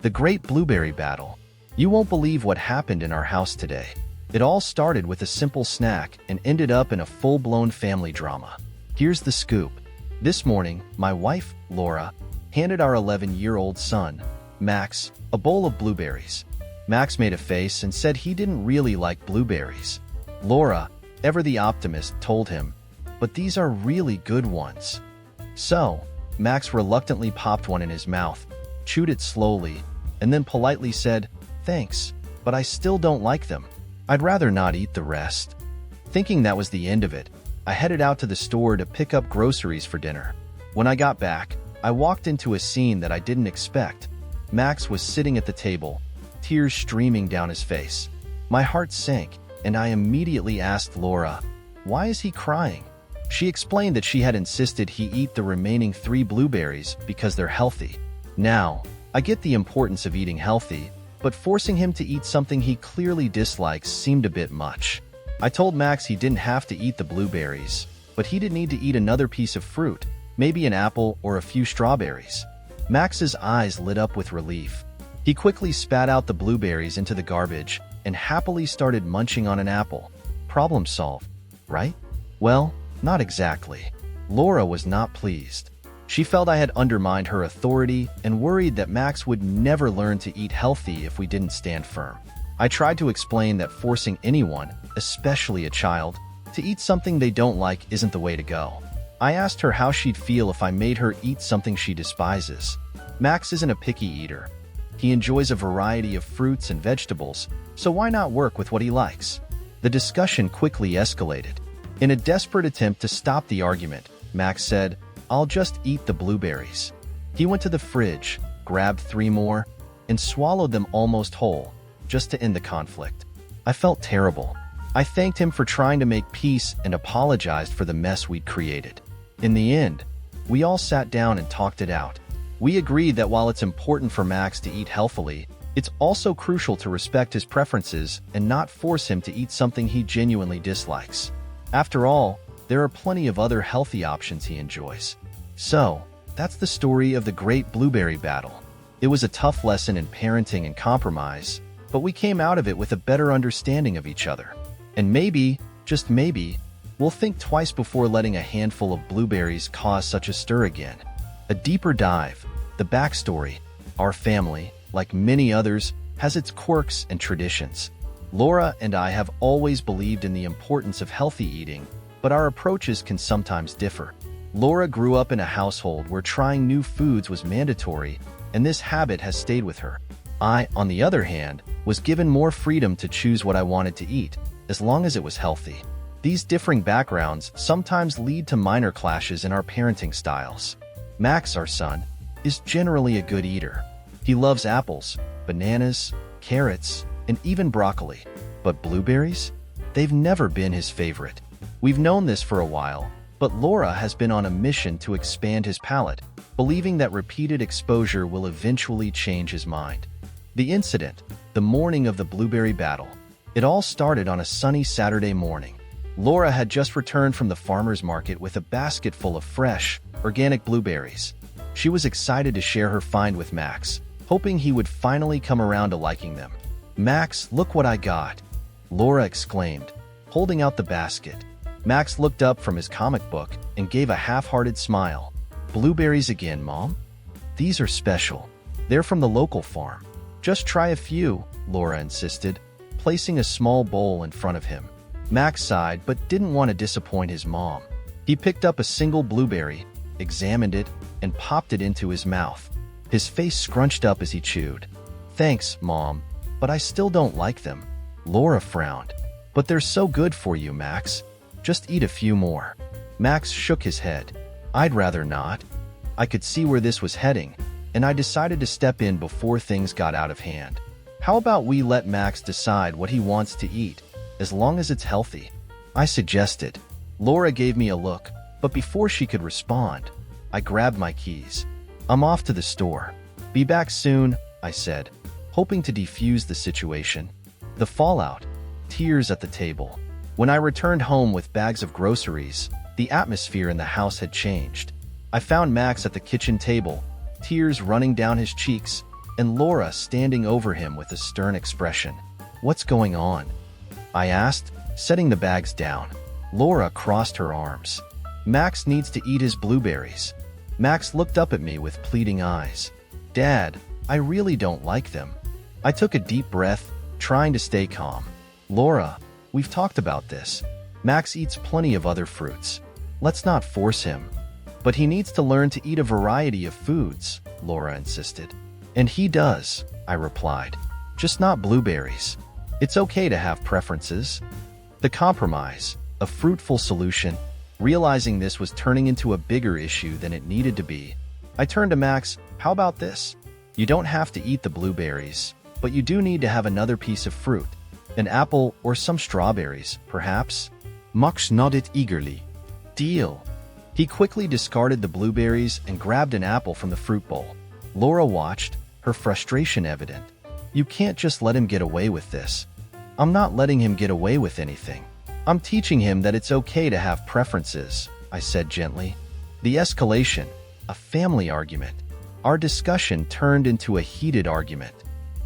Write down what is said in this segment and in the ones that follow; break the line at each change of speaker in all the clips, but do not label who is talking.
The Great Blueberry Battle. You won't believe what happened in our house today. It all started with a simple snack and ended up in a full-blown family drama. Here's the scoop. This morning, my wife, Laura, handed our 11-year-old son, Max, a bowl of blueberries. Max made a face and said he didn't really like blueberries. Laura, ever the optimist, told him, "But these are really good ones." So, Max reluctantly popped one in his mouth, chewed it slowly, and then politely said, "Thanks, but I still don't like them. I'd rather not eat the rest." Thinking that was the end of it, I headed out to the store to pick up groceries for dinner. When I got back, I walked into a scene that I didn't expect. Max was sitting at the table, tears streaming down his face. My heart sank, and I immediately asked Laura, "Why is he crying?" She explained that she had insisted he eat the remaining 3 blueberries because they're healthy. Now, I get the importance of eating healthy, but forcing him to eat something he clearly dislikes seemed a bit much. I told Max he didn't have to eat the blueberries, but he did need to eat another piece of fruit, maybe an apple or a few strawberries. Max's eyes lit up with relief. He quickly spat out the blueberries into the garbage and happily started munching on an apple. Problem solved, right? Well, not exactly. Laura was not pleased. She felt I had undermined her authority and worried that Max would never learn to eat healthy if we didn't stand firm. I tried to explain that forcing anyone, especially a child, to eat something they don't like isn't the way to go. I asked her how she'd feel if I made her eat something she despises. Max isn't a picky eater. He enjoys a variety of fruits and vegetables, so why not work with what he likes? The discussion quickly escalated. In a desperate attempt to stop the argument, Max said, "I'll just eat the blueberries." He went to the fridge, grabbed 3 more, and swallowed them almost whole, just to end the conflict. I felt terrible. I thanked him for trying to make peace and apologized for the mess we'd created. In the end, we all sat down and talked it out. We agreed that while it's important for Max to eat healthily, it's also crucial to respect his preferences and not force him to eat something he genuinely dislikes. After all, there are plenty of other healthy options he enjoys. So, that's the story of the Great Blueberry Battle. It was a tough lesson in parenting and compromise, but we came out of it with a better understanding of each other. And maybe, just maybe, we'll think twice before letting a handful of blueberries cause such a stir again. A deeper dive, the backstory. Our family, like many others, has its quirks and traditions. Laura and I have always believed in the importance of healthy eating, but our approaches can sometimes differ. Laura grew up in a household where trying new foods was mandatory, and this habit has stayed with her. I, on the other hand, was given more freedom to choose what I wanted to eat, as long as it was healthy. These differing backgrounds sometimes lead to minor clashes in our parenting styles. Max, our son, is generally a good eater. He loves apples, bananas, carrots, and even broccoli. But blueberries? They've never been his favorite. We've known this for a while, but Laura has been on a mission to expand his palate, believing that repeated exposure will eventually change his mind. The incident, the morning of the blueberry battle. It all started on a sunny Saturday morning. Laura had just returned from the farmer's market with a basket full of fresh, organic blueberries. She was excited to share her find with Max, hoping he would finally come around to liking them. "Max, look what I got," Laura exclaimed, holding out the basket. Max looked up from his comic book and gave a half-hearted smile. "Blueberries again, Mom? These are special. They're from the local farm." "Just try a few," Laura insisted, placing a small bowl in front of him. Max sighed but didn't want to disappoint his mom. He picked up a single blueberry, examined it, and popped it into his mouth. His face scrunched up as he chewed. "Thanks, Mom, but I still don't like them." Laura frowned. "But they're so good for you, Max. Just eat a few more." Max shook his head. "I'd rather not." I could see where this was heading, and I decided to step in before things got out of hand. "How about we let Max decide what he wants to eat, as long as it's healthy?" I suggested. Laura gave me a look, but before she could respond, I grabbed my keys. "I'm off to the store. Be back soon," I said, hoping to defuse the situation. The fallout, tears at the table. When I returned home with bags of groceries, the atmosphere in the house had changed. I found Max at the kitchen table, tears running down his cheeks, and Laura standing over him with a stern expression. "What's going on?" I asked, setting the bags down. Laura crossed her arms. "Max needs to eat his blueberries." Max looked up at me with pleading eyes. "Dad, I really don't like them." I took a deep breath, trying to stay calm. "Laura, we've talked about this. Max eats plenty of other fruits. Let's not force him." "But he needs to learn to eat a variety of foods," Laura insisted. "And he does," I replied. "Just not blueberries. It's okay to have preferences." The compromise, a fruitful solution. Realizing this was turning into a bigger issue than it needed to be, I turned to Max. "How about this? You don't have to eat the blueberries, but you do need to have another piece of fruit. An apple or some strawberries, perhaps?" Max nodded eagerly. "Deal." He quickly discarded the blueberries and grabbed an apple from the fruit bowl. Laura watched, her frustration evident. "You can't just let him get away with this." "I'm not letting him get away with anything. I'm teaching him that it's okay to have preferences," I said gently. The escalation, a family argument. Our discussion turned into a heated argument.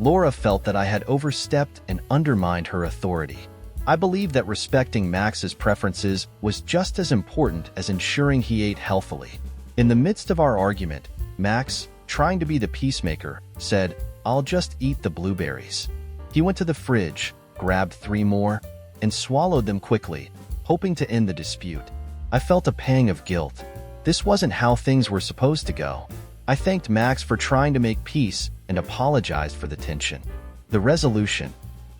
Laura felt that I had overstepped and undermined her authority. I believed that respecting Max's preferences was just as important as ensuring he ate healthily. In the midst of our argument, Max, trying to be the peacemaker, said, "I'll just eat the blueberries." He went to the fridge, grabbed 3 more, and swallowed them quickly, hoping to end the dispute. I felt a pang of guilt. This wasn't how things were supposed to go. I thanked Max for trying to make peace and apologized for the tension. The resolution,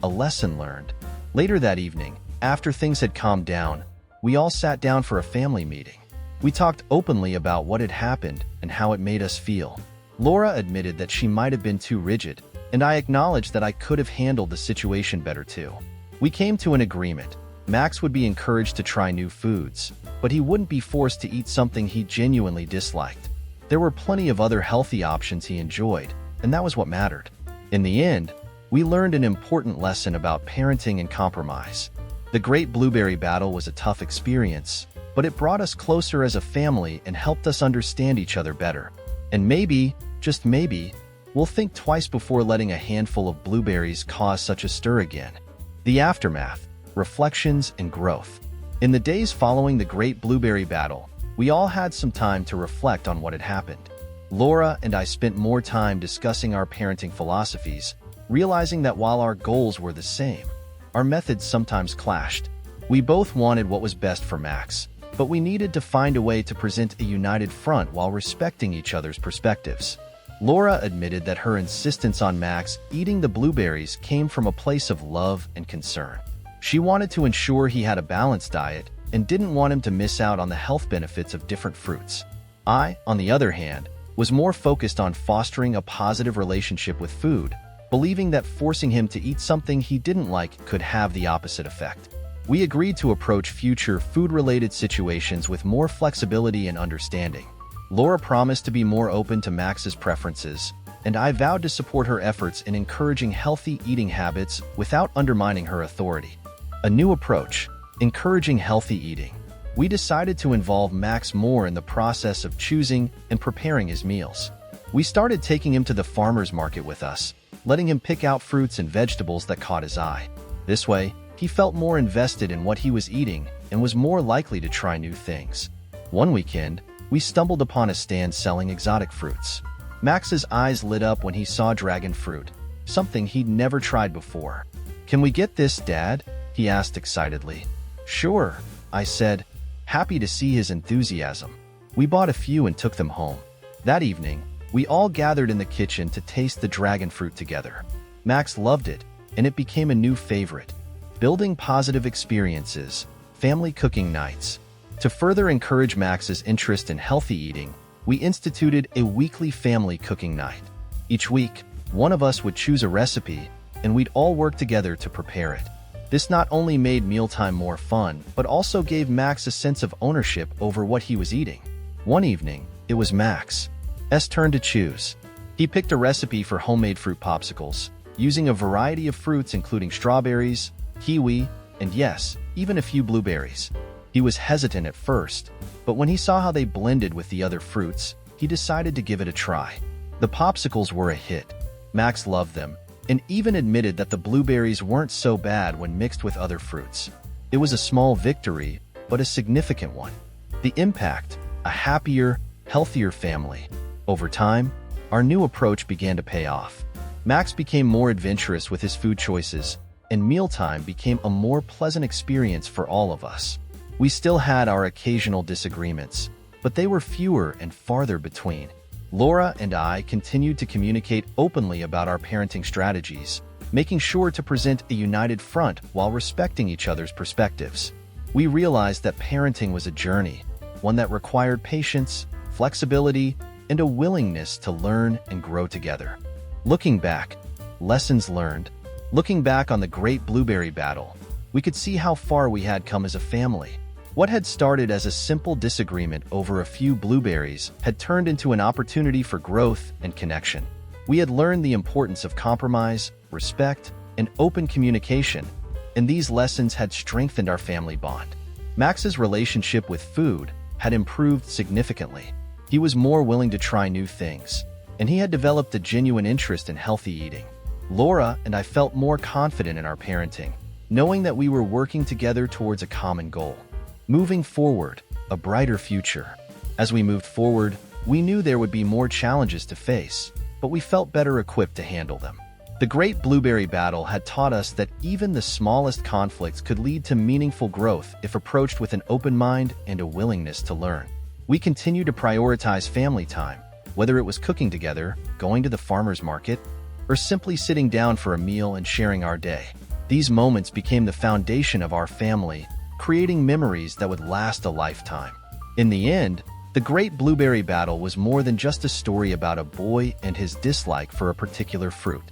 a lesson learned. Later that evening, after things had calmed down, we all sat down for a family meeting. We talked openly about what had happened and how it made us feel. Laura admitted that she might have been too rigid, and I acknowledged that I could have handled the situation better too. We came to an agreement. Max would be encouraged to try new foods, but he wouldn't be forced to eat something he genuinely disliked. There were plenty of other healthy options he enjoyed, and that was what mattered. In the end, we learned an important lesson about parenting and compromise. The Great Blueberry Battle was a tough experience, but it brought us closer as a family and helped us understand each other better. And maybe, just maybe, we'll think twice before letting a handful of blueberries cause such a stir again. The aftermath, reflections, and growth. In the days following the Great Blueberry Battle, we all had some time to reflect on what had happened. Laura and I spent more time discussing our parenting philosophies, realizing that while our goals were the same, our methods sometimes clashed. We both wanted what was best for Max, but we needed to find a way to present a united front while respecting each other's perspectives. Laura admitted that her insistence on Max eating the blueberries came from a place of love and concern. She wanted to ensure he had a balanced diet and didn't want him to miss out on the health benefits of different fruits. I, on the other hand, was more focused on fostering a positive relationship with food, believing that forcing him to eat something he didn't like could have the opposite effect. We agreed to approach future food-related situations with more flexibility and understanding. Laura promised to be more open to Max's preferences, and I vowed to support her efforts in encouraging healthy eating habits without undermining her authority. A new approach, encouraging healthy eating. We decided to involve Max more in the process of choosing and preparing his meals. We started taking him to the farmer's market with us, letting him pick out fruits and vegetables that caught his eye. This way, he felt more invested in what he was eating and was more likely to try new things. One weekend, we stumbled upon a stand selling exotic fruits. Max's eyes lit up when he saw dragon fruit, something he'd never tried before. "Can we get this, Dad?" he asked excitedly. "Sure," I said, happy to see his enthusiasm. We bought a few and took them home. That evening, we all gathered in the kitchen to taste the dragon fruit together. Max loved it, and it became a new favorite. Building positive experiences, family cooking nights. To further encourage Max's interest in healthy eating, we instituted a weekly family cooking night. Each week, one of us would choose a recipe, and we'd all work together to prepare it. This not only made mealtime more fun, but also gave Max a sense of ownership over what he was eating. One evening, it was Max's turn to choose. He picked a recipe for homemade fruit popsicles, using a variety of fruits including strawberries, kiwi, and yes, even a few blueberries. He was hesitant at first, but when he saw how they blended with the other fruits, he decided to give it a try. The popsicles were a hit. Max loved them, and even admitted that the blueberries weren't so bad when mixed with other fruits. It was a small victory, but a significant one. The impact: a happier, healthier family. Over time, our new approach began to pay off. Max became more adventurous with his food choices, and mealtime became a more pleasant experience for all of us. We still had our occasional disagreements, but they were fewer and farther between. Laura and I continued to communicate openly about our parenting strategies, making sure to present a united front while respecting each other's perspectives. We realized that parenting was a journey, one that required patience, flexibility, and a willingness to learn and grow together. Looking back, lessons learned. Looking back on the Great Blueberry Battle, we could see how far we had come as a family. What had started as a simple disagreement over a few blueberries had turned into an opportunity for growth and connection. We had learned the importance of compromise, respect, and open communication, and these lessons had strengthened our family bond. Max's relationship with food had improved significantly. He was more willing to try new things, and he had developed a genuine interest in healthy eating. Laura and I felt more confident in our parenting, knowing that we were working together towards a common goal. Moving forward, a brighter future. As we moved forward, we knew there would be more challenges to face, but we felt better equipped to handle them. The Great Blueberry Battle had taught us that even the smallest conflicts could lead to meaningful growth if approached with an open mind and a willingness to learn. We continued to prioritize family time, whether it was cooking together, going to the farmer's market, or simply sitting down for a meal and sharing our day. These moments became the foundation of our family, creating memories that would last a lifetime. In the end, the Great Blueberry Battle was more than just a story about a boy and his dislike for a particular fruit.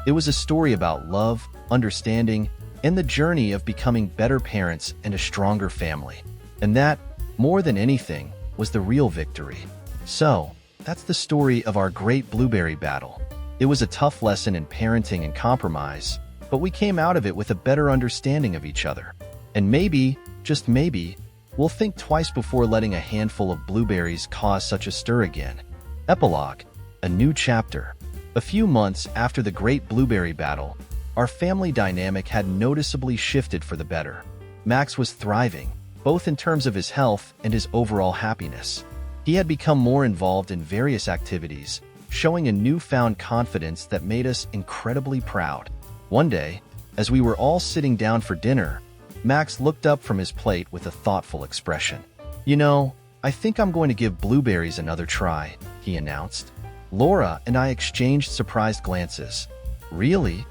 It was a story about love, understanding, and the journey of becoming better parents and a stronger family. And that, more than anything, was the real victory. So, that's the story of our Great Blueberry Battle. It was a tough lesson in parenting and compromise, but we came out of it with a better understanding of each other. And maybe, just maybe, we'll think twice before letting a handful of blueberries cause such a stir again. Epilogue: a new chapter. A few months after the Great Blueberry Battle, our family dynamic had noticeably shifted for the better. Max was thriving, both in terms of his health and his overall happiness. He had become more involved in various activities, showing a newfound confidence that made us incredibly proud. One day, as we were all sitting down for dinner, Max looked up from his plate with a thoughtful expression. "You know, I think I'm going to give blueberries another try," he announced. Laura and I exchanged surprised glances. "Really?"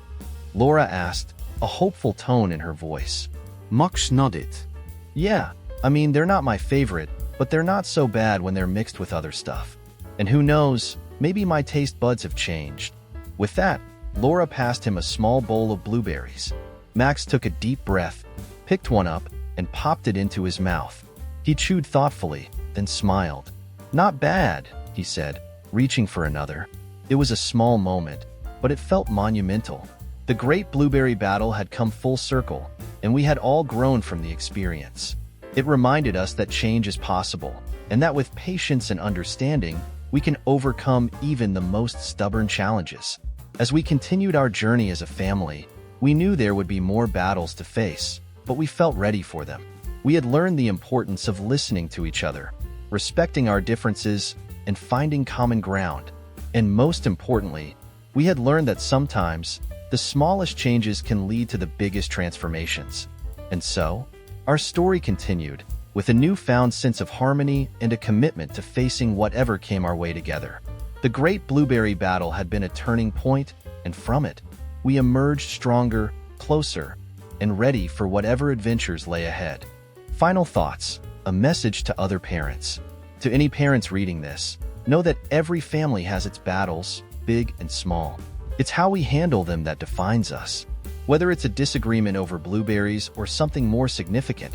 Laura asked, a hopeful tone in her voice.
Max nodded.
"Yeah, I mean, they're not my favorite, but they're not so bad when they're mixed with other stuff. And who knows, maybe my taste buds have changed." With that, Laura passed him a small bowl of blueberries. Max took a deep breath, picked one up, and popped it into his mouth. He chewed thoughtfully, then smiled. "Not bad," he said, reaching for another. It was a small moment, but it felt monumental. The Great Blueberry Battle had come full circle, and we had all grown from the experience. It reminded us that change is possible, and that with patience and understanding, we can overcome even the most stubborn challenges. As we continued our journey as a family, we knew there would be more battles to face, but we felt ready for them. We had learned the importance of listening to each other, respecting our differences, and finding common ground. And most importantly, we had learned that sometimes the smallest changes can lead to the biggest transformations. And so, our story continued, with a newfound sense of harmony and a commitment to facing whatever came our way together. The Great Blueberry Battle had been a turning point, and from it, we emerged stronger, closer, and ready for whatever adventures lay ahead. Final thoughts, a message to other parents. To any parents reading this, know that every family has its battles, big and small. It's how we handle them that defines us. Whether it's a disagreement over blueberries or something more significant,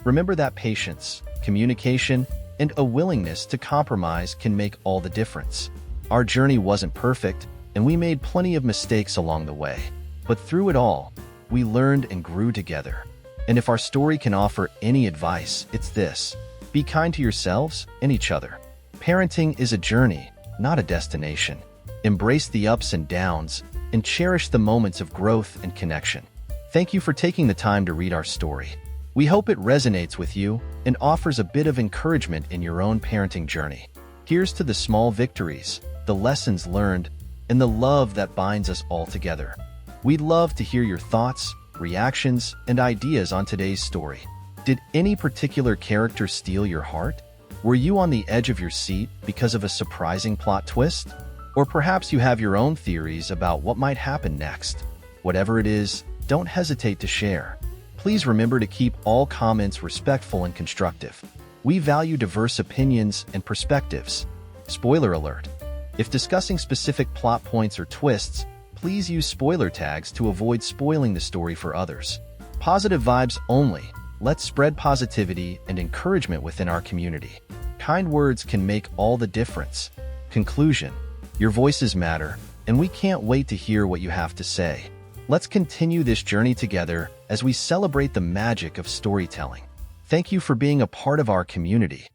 remember that patience, communication, and a willingness to compromise can make all the difference. Our journey wasn't perfect, and we made plenty of mistakes along the way. But through it all, we learned and grew together. And if our story can offer any advice, it's this: be kind to yourselves and each other. Parenting is a journey, not a destination. Embrace the ups and downs, and cherish the moments of growth and connection. Thank you for taking the time to read our story. We hope it resonates with you and offers a bit of encouragement in your own parenting journey. Here's to the small victories, the lessons learned, and the love that binds us all together. We'd love to hear your thoughts, reactions, and ideas on today's story. Did any particular character steal your heart? Were you on the edge of your seat because of a surprising plot twist? Or perhaps you have your own theories about what might happen next. Whatever it is, don't hesitate to share. Please remember to keep all comments respectful and constructive. We value diverse opinions and perspectives. Spoiler alert: if discussing specific plot points or twists, please use spoiler tags to avoid spoiling the story for others. Positive vibes only. Let's spread positivity and encouragement within our community. Kind words can make all the difference. Conclusion: your voices matter, and we can't wait to hear what you have to say. Let's continue this journey together as we celebrate the magic of storytelling. Thank you for being a part of our community.